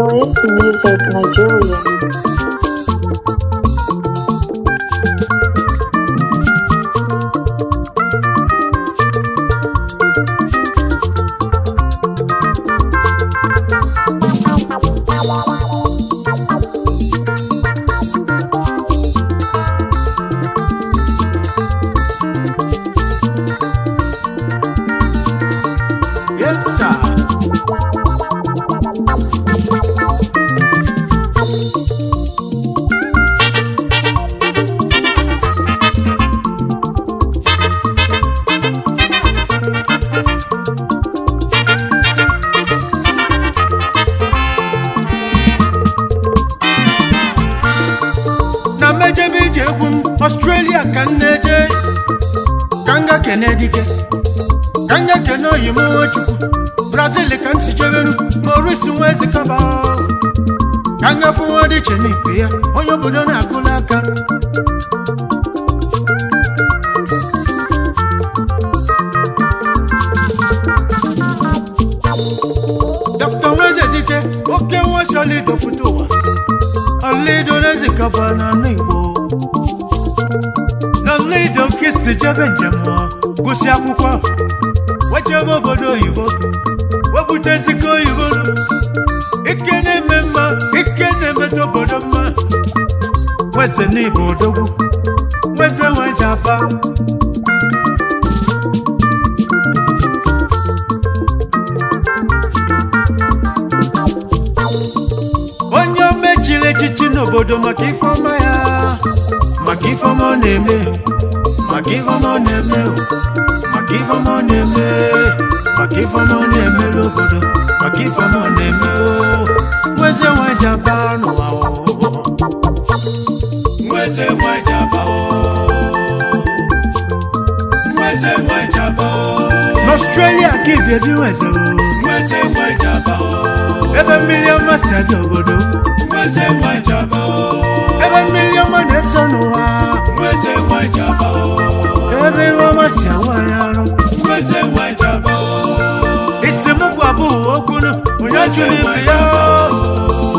Oasis Music Nigeria. Yes, sir. Na mejebe ije egwu m Australia ka m na-eje ka m ga Kennedy ke ka m ga kene oyi m Nwachukwu Brazil ka m si jeberu Maurice Nweze Kaba ka m ga fụ nwa dị iche n'ikpe ya onye obodo na-akụla aka Dr. Nweze Dike oke nwa solido pụta ụwa Olido Nweze Kaba na anụ Igbo na Olido kisi jebe njem gụsị akwụkwọ wechebe obodo oyibo wepụta ezigbo oyibo ike na-eme mma ike na-emeta obodo mma Nweze n'Igbo odogwu Nweze nweje aba onye omechiri echichi n'obodo maka ifeọma ya maka ifeọma ọ na-eme maka ifeọma ọ na-eme maka ifeọma ọ na-eme maka ifeọma ọ na-eme n'obodo maka ifeọma ọ na-eme Nweze nweje aba n'ụwa Nweze nweje aba Nweze nweje aba n'Australia ka ibie bi Nweze Nweze nweje aba ebe mmiri ọma si adị obodo Nweze nweje aba ebe mmiri ọma na-eso n'ụwa Nweze nweje aba ebe iwe ọma si awa ya arụ Nweze nweje aba isi m gwa bụ okwunu onye chụrụ ibe ya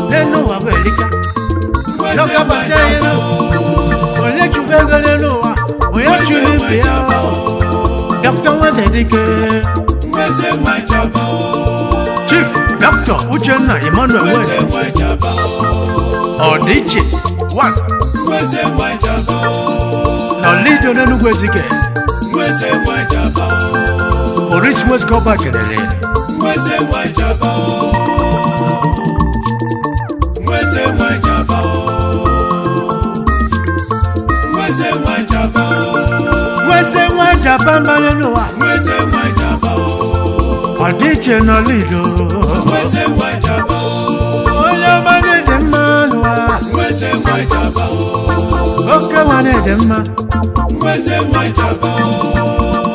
n'enu ụwa bụ elika n'ọkabasị anyị na onye chụkwa ego n'enu ụwa onye chụrụ ibe ya Dr. Nweze Dike Nweze nweje aba Chief Dr. Uchenna Emmanuel Nweze Ọdịiche One Nweze nweje aba na Olido n'Enugu Ezike Nweze nweje aba Maurice Nweze Kaba kelele Nweze nweje aba Nweze nweje aba Nweze nweje aba Nweze nweje aba mbale n'ụwa Nweze nweje aba Ọdịiche na Olido Nweze nweje aba onye ọma na-ede mma n'ụwa Nweze nweje aba oke nwa na-ede mma Nweze nweje aba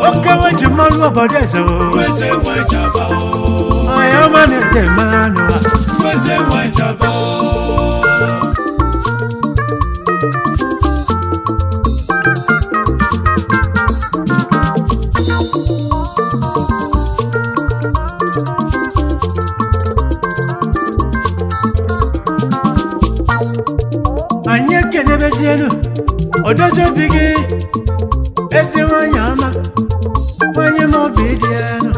oke nwa ji mmanụ obodo eze Nweze nweje aba onye ọma na-ede mma n'ụwa Nweze nweje aba anyị ekenebezienu odozi obi gị ezi nwanyị ọma nwanyị m obi dị elu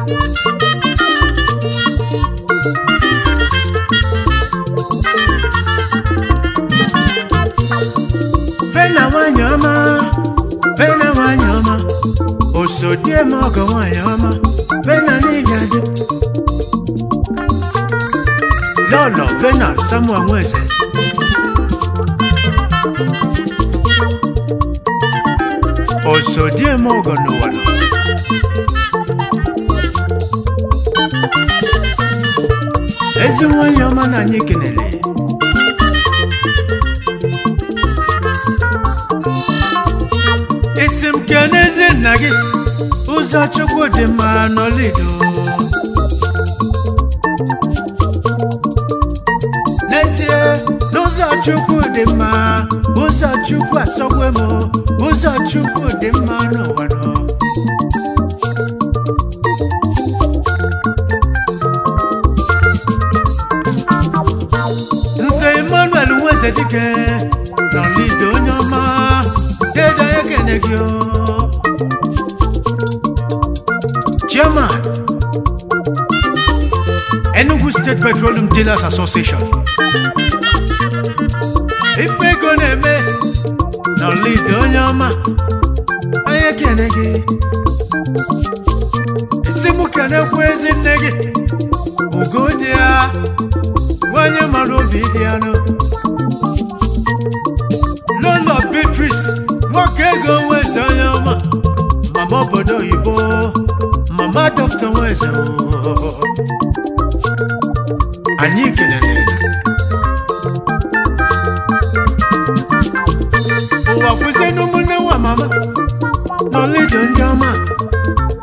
Vena nwanyị ọma Vena nwanyị ọma osodie m ọgọ nwanyị ọma Vena n'ịga dị Lọlọ Vena Samuel Nweze osodie m ọgọ n'ụwa ezi nwanyị ọma na anyị kenele isi m kene ezi nna gị ụzọ Chukwu dị mma n'Olido n'ezie n'ụzọ Chukwu dị mma ụzọ Chukwu asọgwe m ụzọ Chukwu dị mma n'ụwa eze dike n'olido onye ọma dede ekene gị Chairman Enugu State Petroleum Dealers Association ife ego na-eme n'olido onye ọma anyị ekene gị isi mụ kenekwa ezi nne gị Ugodi ya nwanyị mara obi dị ya nụ Lolo Beatrice nwoke ego nweze onye ọma mama obodo oyibo mama Dr. Nweze anyị kelele ụwa fụzie n'ụmụnne nwa mama n'olido ndị ọma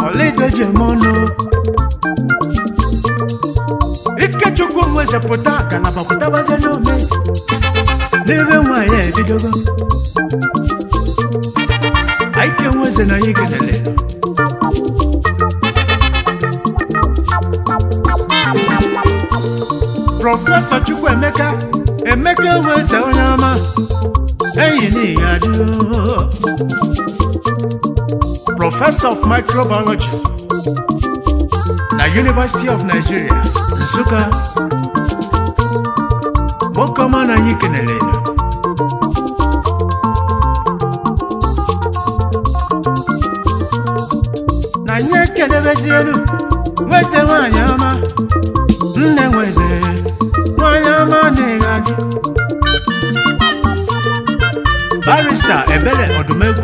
olido jemọnụ Ikechukwu Nweze pụta ka na bapụtabazie n'ome n'ebe nwanyị ebidogo Aike Nweze na anyị kelele Prọfesọ Chukwuemeka Nweze onye ọma enyi n'ihi adịgo Professor of Microbiology na University of Nigeria Nsukka Bokoma na anyị kenele na anyị ekenebezielu Nweze nwanyị ọma nne Nweze nwanyị ọma na-egadi Barrister Ebele Odumegwu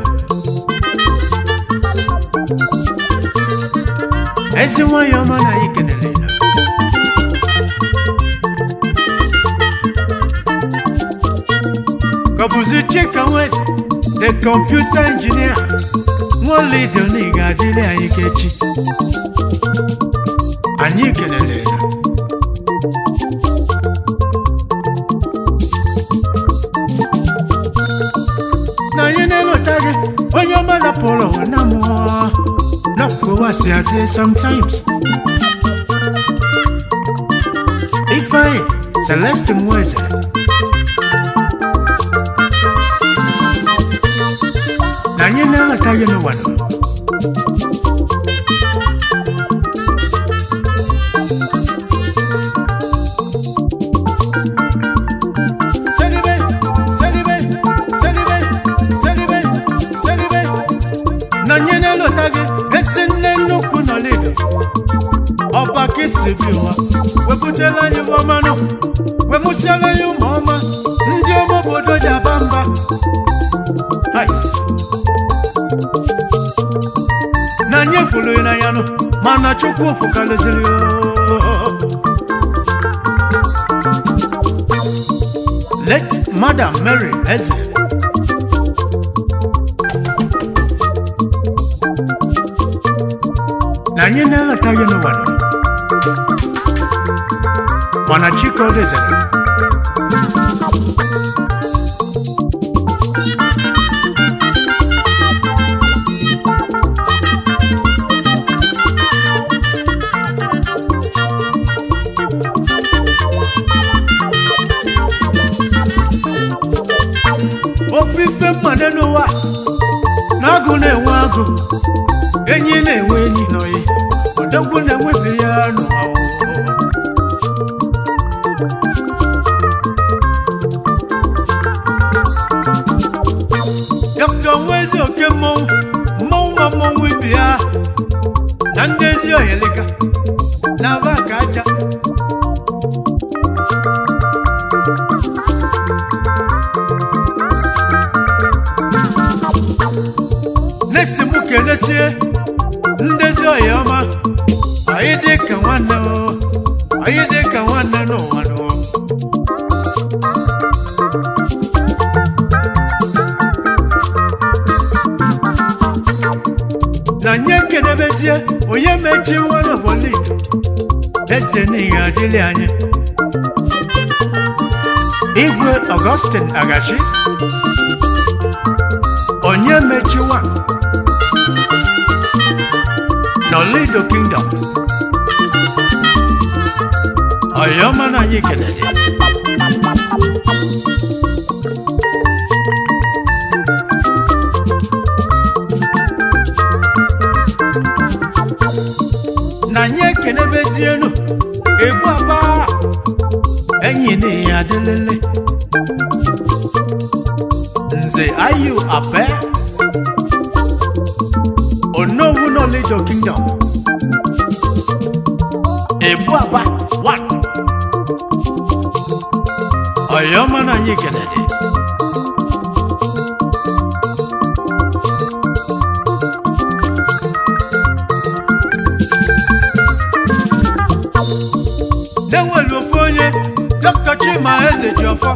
ezi nwanyị ọma na anyị kenele Kabuzi Chika Nweze the computer engineer nwolido n'iga adịrị anyị kechi anyị kelele na anyị na-elota gị onye ọma napụrụ ụwa na mmụọ napụwa si adị sometimes Ifeanyi Celeste Nweze na anyị na-elota gị n'ụwa Ọba kisi biwa wepụtala anyị ọmanụ wemusiala anyị ụmụ ọma ndị ọma obodo ji aba mba na anyị efulu na ya nụ mana Chukwu ofukalezili Late Madam Mary Eze na anyị na-eleta gị n'ụwa mana Chika Odezere ofufe mmadụ n'ụwa na-agụ na-enwe agụ enyi na-enwe enyi n'oyi odogwu na-enwefe ya n'ụwa Dr. Nweze oke mmọnwụ ma mmọnwụ ibe ya na ndị ezi oyelika na aba ka aja nesi mụ kenesie ndezi oyi ọma anyị dị ka nwanne anyị dị ka nwanne n'ụwa na nye kenebezie onye mechi one of our league eze n'ihe adịrị anyị Igwe Augustine Agachi onye mechi one n'Olido Kingdom Oyoma na anyị kelele Lezienu Ebu Aba Enyi ni adelele Nze Ayu Abe Onowu Knowledge of Kingdom Ebu Aba One Oyoma na anyị kenede Nenwelu ofu onye Dr. Chima Eze Jiofọ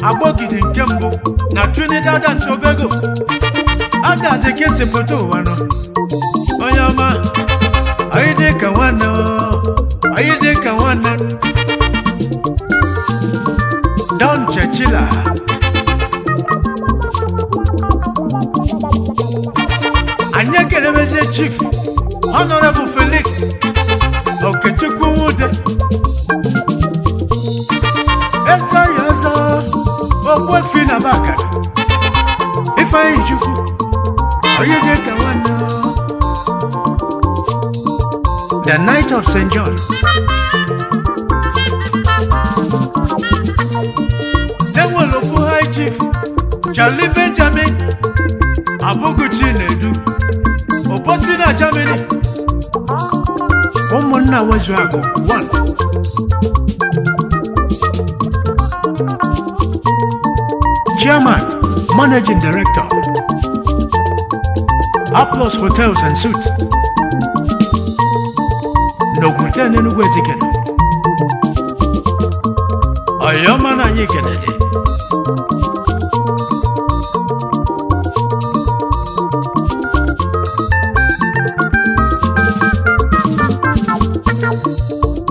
Agbogide nke mbụ na Trinidad and Tobago Adaze kese poto ụwa nọ onye ọma anyị dị ka nwanne anyị dị ka nwanne Don Chechila anyị ekerebezie Chief Honorable Felix Okechukwu Nwude Eze ya ọzọ Ogbuefi na Bakara Ifeanyi Chukwu anyị dị ka nwanne The Knight of St. John Nenwelofu High Chief Charlie Benjamin Abuguchi Nedu Obosi na Germany Ụmụnna Wezuakụ 1 Chairman Managing Director Aplos Hotels and Suites N'Oguta n'Enugu Ezekene Oyoma na anyị kenede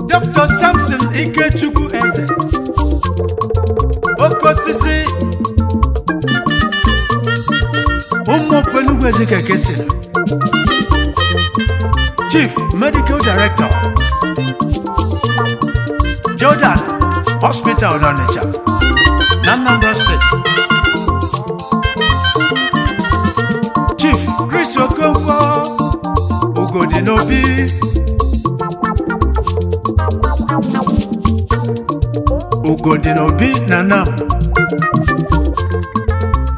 Dr. Samson Ikechukwu Eze Okosisi Ụmụ Enugu Ezekene kesịrị Chief Medical Director Jordan Hospital Onitsha Anambra State Chief Chris Okonkwo Ugodinobi Ugodinobi Nanam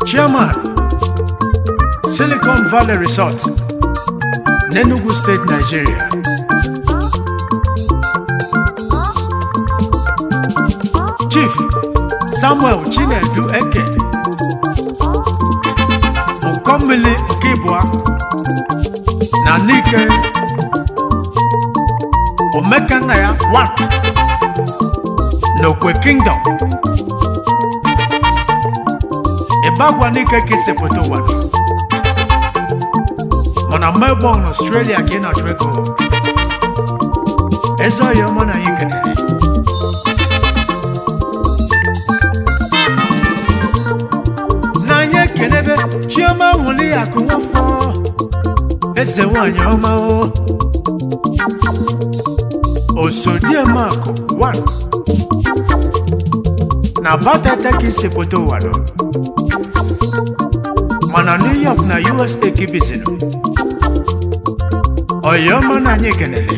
Chairman Silicon Valley Resort Enugu State, Nigeria Chief Samuel Chinedu Eke Okomili Kibwa na Nike Omekanaya 1 N'Okwe Kingdom Ibagwa Nike Kisepoto 1 Mana Melbourne, Australia Kena Treko Ezo Oyoma na anyị kenede N'anya kenebe Chioma Nwuli Akụ Nwafọ Eze nwanyị ọma o Osodieme Akụ 1 na Batata Kisepoto 1 Mana New York na USA kibizinu Oyoma na anyị kenede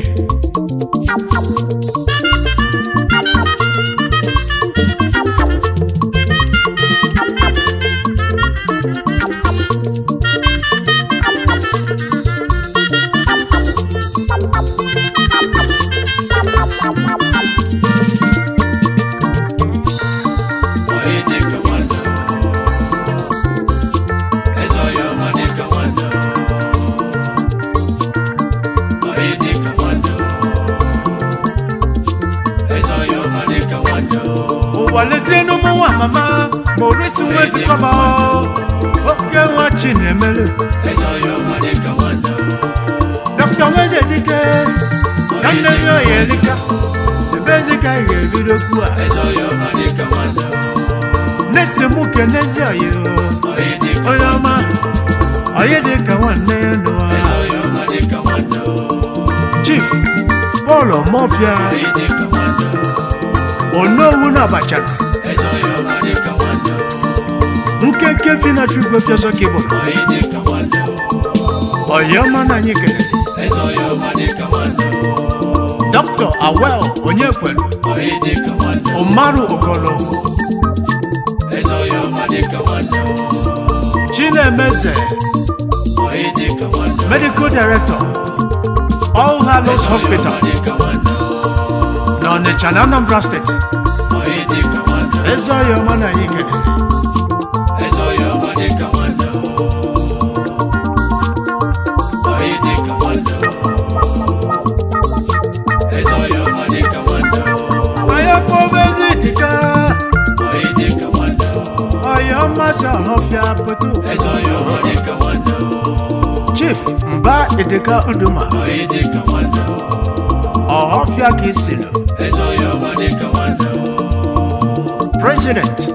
Lezienu mwa mama Maurice Mwezi Koba Oke wachi nemelu Dr. Mwezi Dike Nande yo yelika Nebezi ka yevido kuwa Nesi muke nezi yo Oyoma Oyedika wane noa Chief Polo Mafia Onowu na Bachana Nkeke fina chukwe fyoso kibo Oyoma na anyị kenede Dr. Awel Onyekwelu Umaru Okolo Chinemeze Medical Director All Hallows Hospital N'Ọnịcha na Anambra State Ezoyoma na Ikene Chief Mba Idika Uduma Ohofia Kisilo President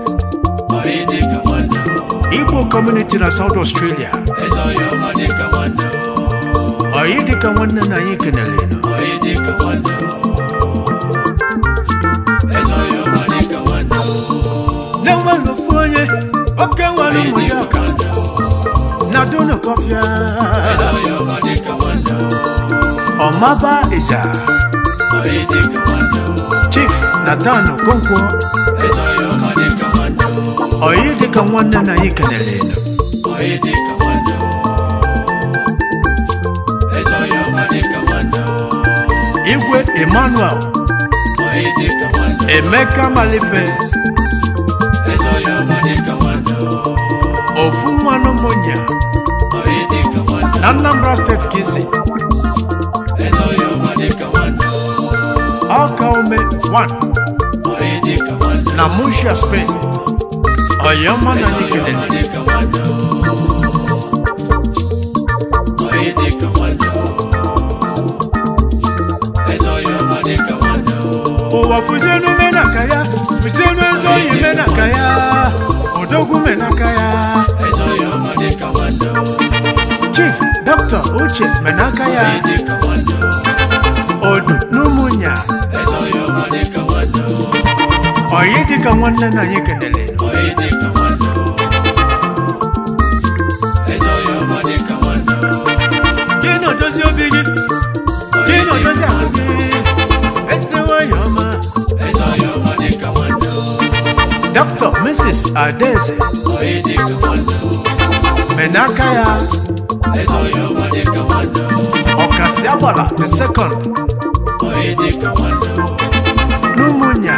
Igbo Community na South Australia Oyedika Nwanne na Yikeneleno Newalo Fonye Oke Walu Moyaka Naduno Kofia Omaba Ija Chief Nathan Okonkwo Oyedika Nwanne na Yikeneleno Igwe Emmanuel Emeka Malife Ofunwano Monya Anambra State Kisi Akaume 1 Namusha Spain Oyoma na Yikeneleno Owa fuzenu menakaya Fuzenu ezoyi menakaya Odogu menakaya Chief Dr. Uche menakaya Odu Numunya Oyedika Nwanne na Yikeneleno Kino dozi obigi Kino dozi obigi Esewoyoma Dr. Mrs. Adeze Menakaya Okasiabala the second Numunya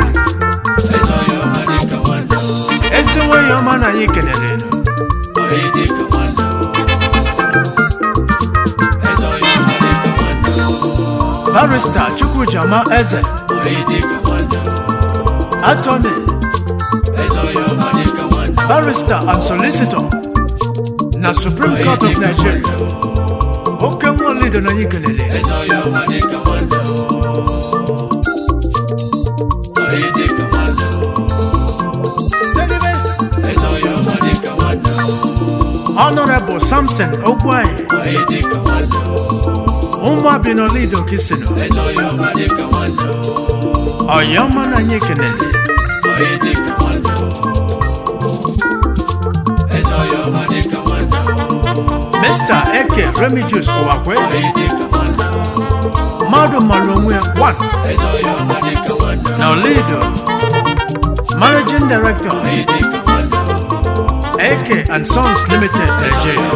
Esewoyoma na Yikeneleno Barrister Chukwujama Eze Attorney Barrister and Solicitor na Supreme Court of Nigeria Oke Nwalido na Yikeneleno Honorable Samson Ogwai Umwa Binolido Kisino Oyoma na Yikeneleno Mr. Eke Remigius Owakwe Madu Malomwe 1 Nolido Managing Director Eke and Sons Limited Nigeria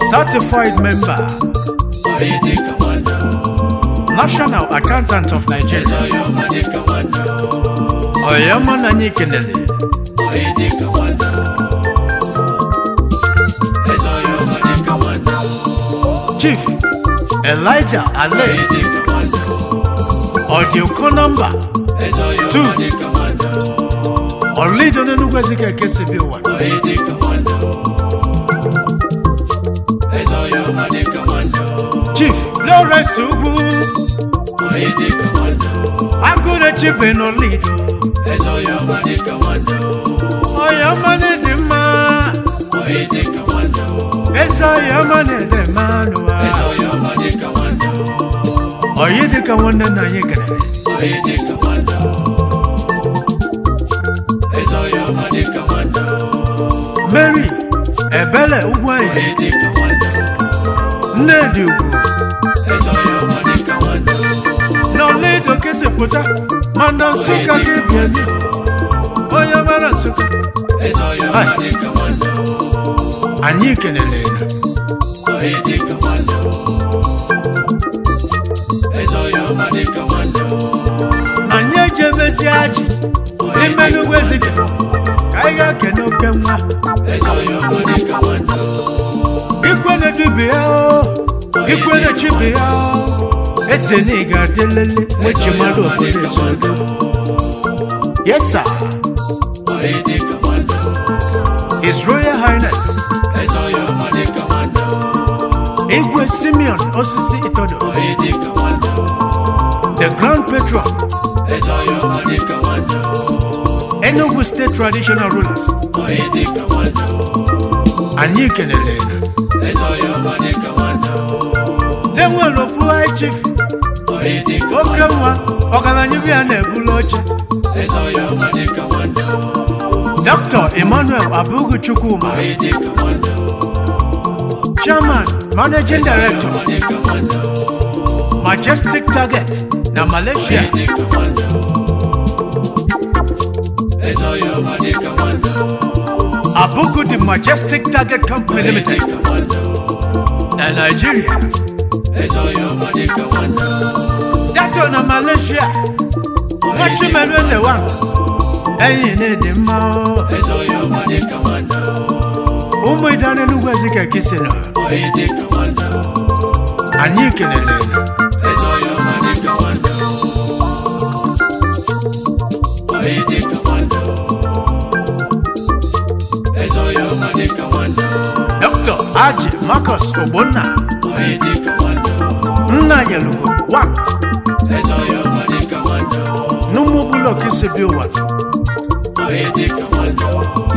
Certified Member National Accountant of Nigeria Oyoma na Yikeneleno Chief Elijah Ale Odioko number 2 Olido Nenugwezike Kesebi 1 Chief Lawrence Ugu Akure Chief Enolido Oyoma ne Dima Ezoyoma ne Demanua Oyedika Nwanne na Yikeneleno Ezoyoma de Kamanda Mary Ebele Ugwuanyi Nnedi Ugwu Nọlido kesepụta mana Nsụka ga-ebiemi onye mara Nsụka anyị kenele anyị ejebezi ajị ime n'ugwu Ezike ka anyị ga-ekene oke nwa ikwene dubi ya ikwene chibi ya eze na ị ga-adịlele nwechi mmadụ obodo ezudo. Yes sir. His Royal Highness Igwe Simeon Osisi Itodo, the Grand Patron Enugu State Traditional Rulers, anyị kenele Nenwelo ofu High Chief oke nwa ọgaranya bịa na-ebulu oche Dr. Emmanuel Abugu Chukwuma, Chairman, Managing Director, Majestic Target, na Malaysia. Abugu the Majestic Target Company Limited, na Nigeria. Dato na Malaysia. Wachi melweze wangu. Eyi nedi mao Umu idane n'ugwu Ezike kisino anyị kenele Dr. Aji Marcus Ogbonna Nna Yelugo One Numubulo Kisibiwa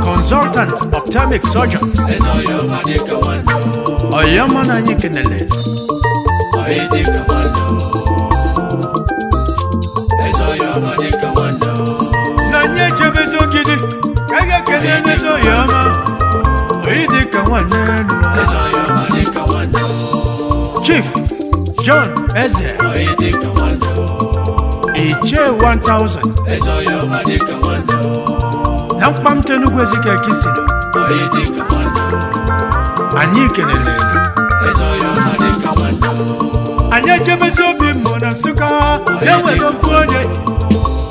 Consultant Ophthalmic Surgeon Oyama anyị kenele Nanye chebezo gidi Kage kenene zo yama Oyedika wanenu Chief John Eze Iche 1000 na mpamte n'ugwu Ezike kisino anyị kenele anyị ejebezi obi mmụọ na Nsụka enwere ofu onye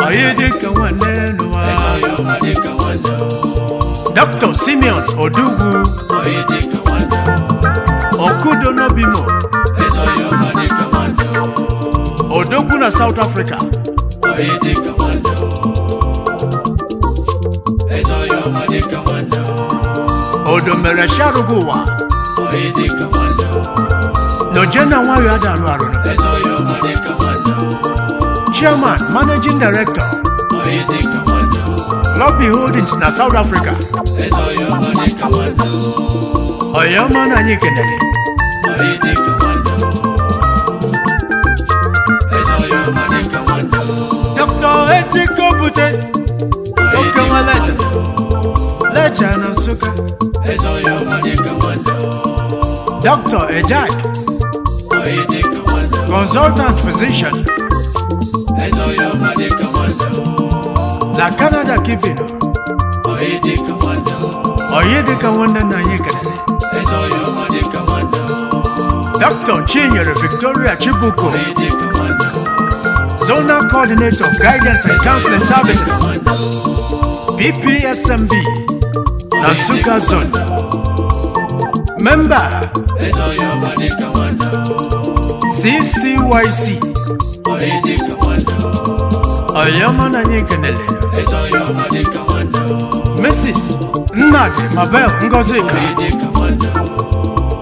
Oyedika nwanne n'ụwa Dr. Simeon Odugwu Okudo Nobimo Odogwu na South Africa Odomere Sharuguwa Nojena Nwayo Adalu Aruno Chairman Managing Director Lobby Holdings na South Africa Oyama na anyị kenele Dr. Etiko Bute Okenwa Leja na Nsụka Dr. Ejak Consultant Physician La Canada Kibino Oyedika nwanne na anyị kenele Dr. Chinyere Victoria Chibuko Zonal Coordinator of Guidance and Counseling Services BPSMB na Nsụka Zone Member CCYC Oyama na anyị kenele Mrs. Nnadi Mabel Ngozika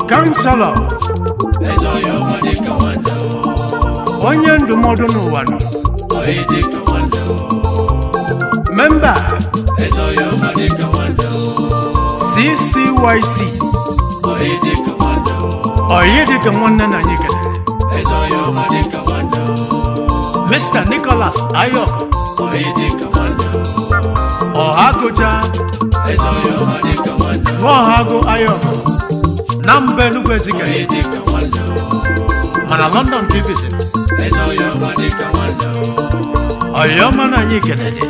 Counselor onye ndụmọdụ n'ụwa nọ Member CCYC Oyedika nwanne na anyị kenele Mr. Nicholas Ayok Ọhagoja Nwahago Ayoko na mbe Enugu Ezike mana London BBC Oyoma na anyị kenele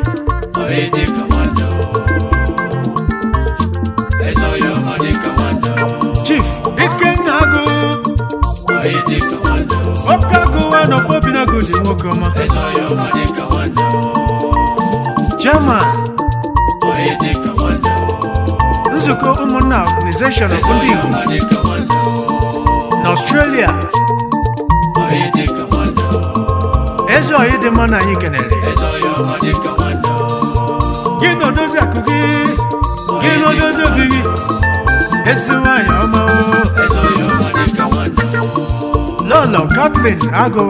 Chief Ikenna Agụ Okago Wanofobina Gudi Nwokoma Chairman Nzuko Ụmụnna Organization of Ndị Igbo n'Australia Ezo Oyedema na anyị kenele Gị n'odozi akụ gị Gị n'odozi obi gị Ezi nwanyị ọma Lolo Kathleen Agụ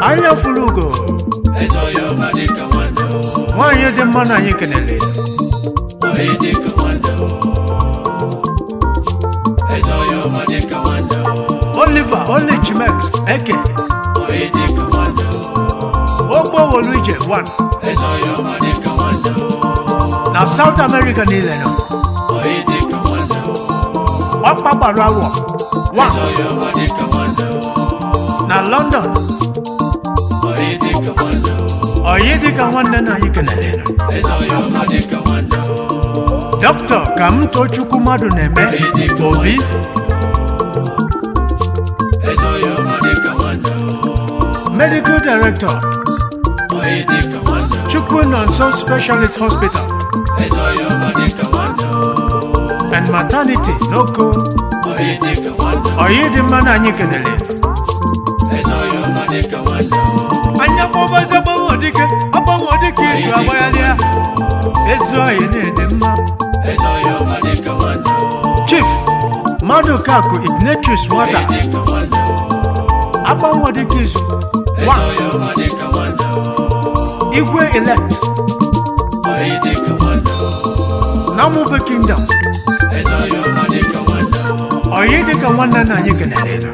Anya Fulugo nwanyị dị mma na anyị kenele Oliver Olichimex Eke Ogbo Woluje 1 na South America niile nọ Ọkpakpara awọ 1 na London Oyedika nwanne na anyị kenele Dr. Kamtochukwu mmadụ na-eme Obi Medical Director Chukwu Nonso Specialist Hospital and Maternity Noko Oyedema na anyị kenele Anya kpọbaze agbanwe dike izu agbayalịa Ezu oyi na-ede mma Chief Madukaku Ignatius Nwata agbanwe dike izu 1 Igwe Elect Namube Kingdom Oyedika nwanne na anyị kenele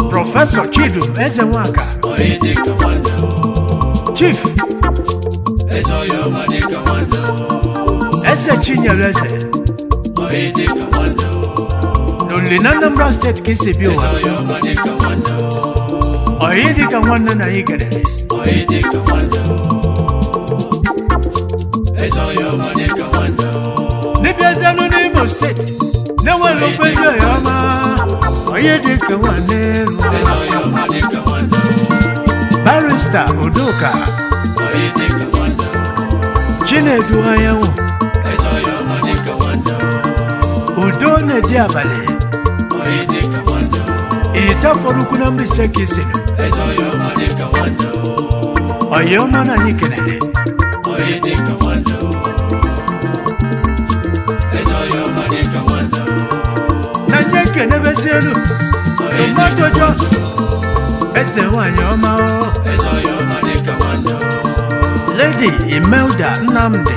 Professor Chidum Ezenwaka Chief Eze Chinyere Eze n'Olina Anambra State ka isi bi ụwa Oyedika nwanne na anyị kenele N'ibia zenu n'Imo State na-enwere ofe ezi Oyoma Oyedika nwanne Barrister Udoka Chinedu Anyanwụ Udo na-edi abalị Itafọrukwu na Mbaise ka isi Oyoma na anyị kenele na nye kenebezi elu Tomato Jones Eze nwanyị ọma Lady Imelda Nnamdi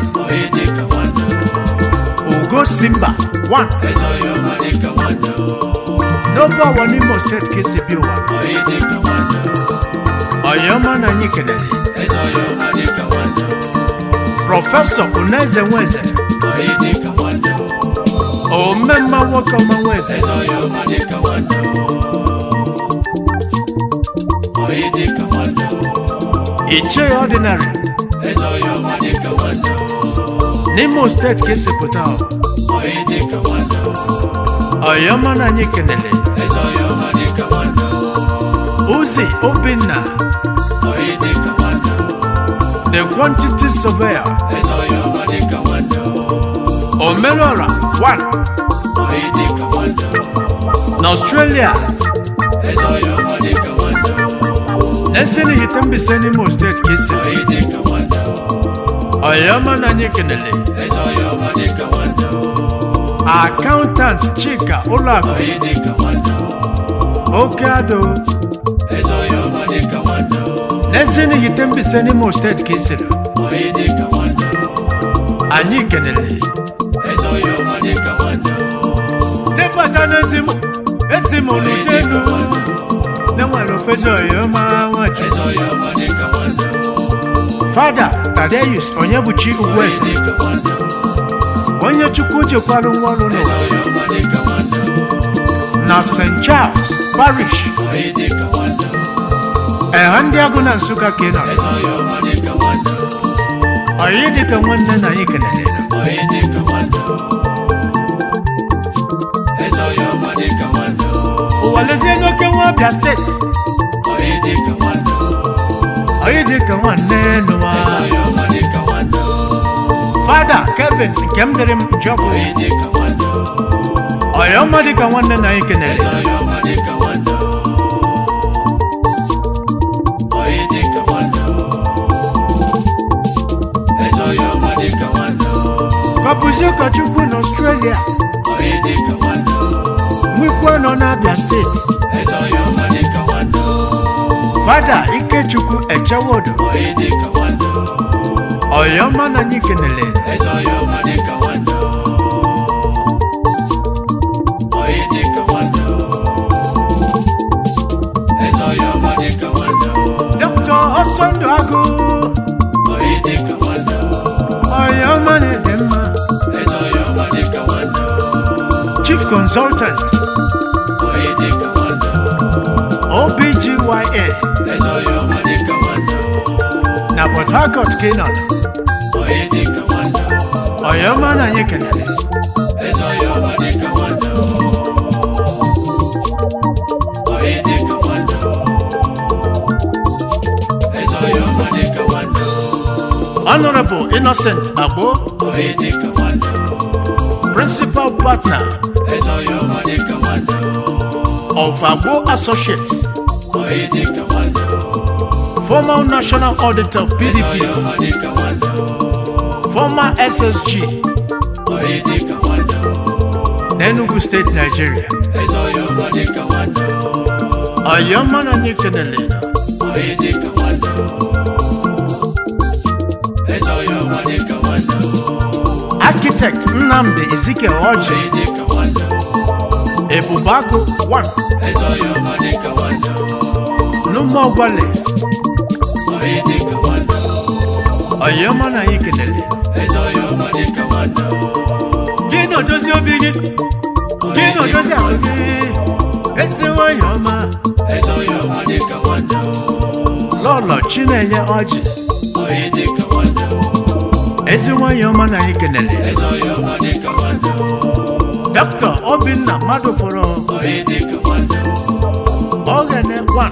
Ugo Simba 1 N'ọba wa n'Imo State ka esi bi ụwa Oyoma na anyị kenele Prọfesọ Uneze Nweze Omemma nwoke ọma Nweze Iche Ordinary n'Imo State ka esi pụta Oyoma na anyị kenele Uzi Obinna The Quantity Surveyor Omelora 1 n'Australia Nesini Hitembise n'Imo State ka esi Oyoma na anyị kenele Accountant Chika Ụlọakụ Okeado Nesini Hitembise n'Imo State ka esi anyị kenele Debata n'ezim Esimonu tenu Nenwelo fezo yoma wachu Father Tadeus Onyebuchi Ugwese Onye chukwu chekwara nwalu no na St. Charles Parish Ehandi aguna Nsukka Keno Oyedika nwanne na ikenele Uwalezi enoke nwa Abia State Oyedika nwanne nuwa Father Kevin Nkemdirim Njoko Oyomadika nwanne na ikenele Kapuzuka chukwu in Australia Mwikwe no na Abia State Father Ikechukwu Echewodo Oyoma na nyikenele Dr. Osondo Agu Oyoma na Edema Chief Consultant OBGYA na Port Harcourt Kenan Oyoma na nyikenele Honorable Innocent Abo Principal Partner of Abo Associates Former National Auditor of PDP Former SSG Enugu State, Nigeria Oyoma na nyikenele Architect Nnamdi Ezekiel Oji Ebubako 1 Numogwale Oyoma na ikenele Gino dozi obigi Gino dozi abigi Ese Oyoma Lolo Chinenye Oji Ese Oyoma na ikenele Dr. Obinna Maduforo Ogene 1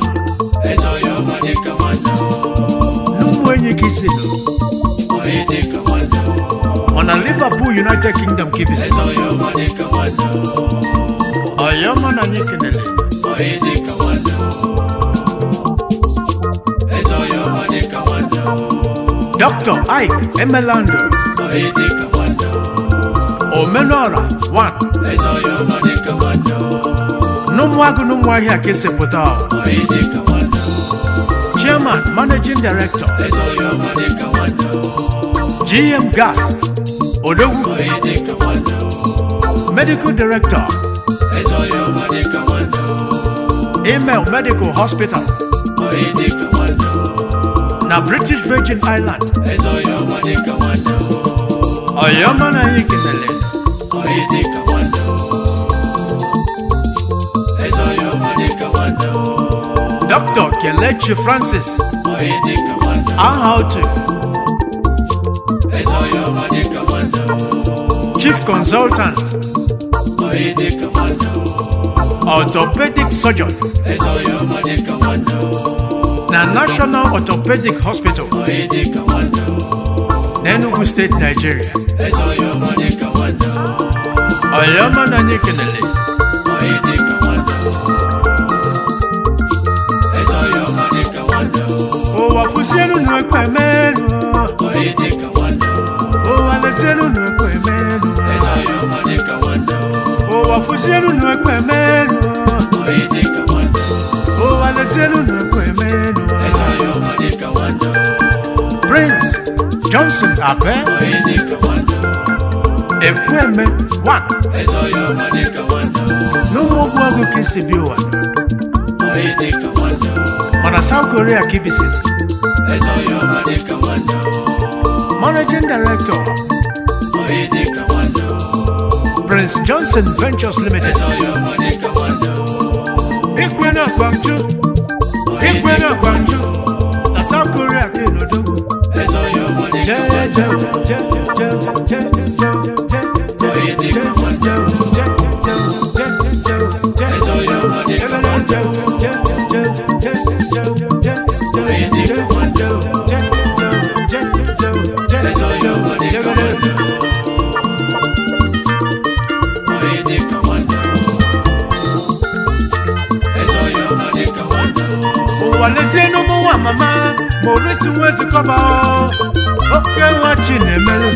Numwenye Kisilo on a Liverpool United Kingdom Kibisi Oyoma na nyikenele Dr. Ike Emelando Omenora 1 Numwagu Numwahia Kesepota Chairman Managing Director GM Gas Odogu Medical Director Email Medical Hospital na British Virgin Island Oyoma na ikenele Dr. Kelechi Francis Ahautu Chief Consultant Orthopedic Surgeon na National Orthopedic Hospital Enugu State, Nigeria Oyoma na nyikenele Owafusienu nwekwe menu Owalesienu nwekwe menu Owafusienu nwekwe menu Owalesienu nwekwe menu Prince Johnson Ape Ekweme one n'ụmụ ogbu ọgụ ka isi bi ụwa mana South Korea ka ibisi Managing Director Prince Johnson Ventures Limited Ikwe na Gwangju na South Korea ka inodogo Walezenu muwa mama Morisi mwezi koba Oke wachi nemele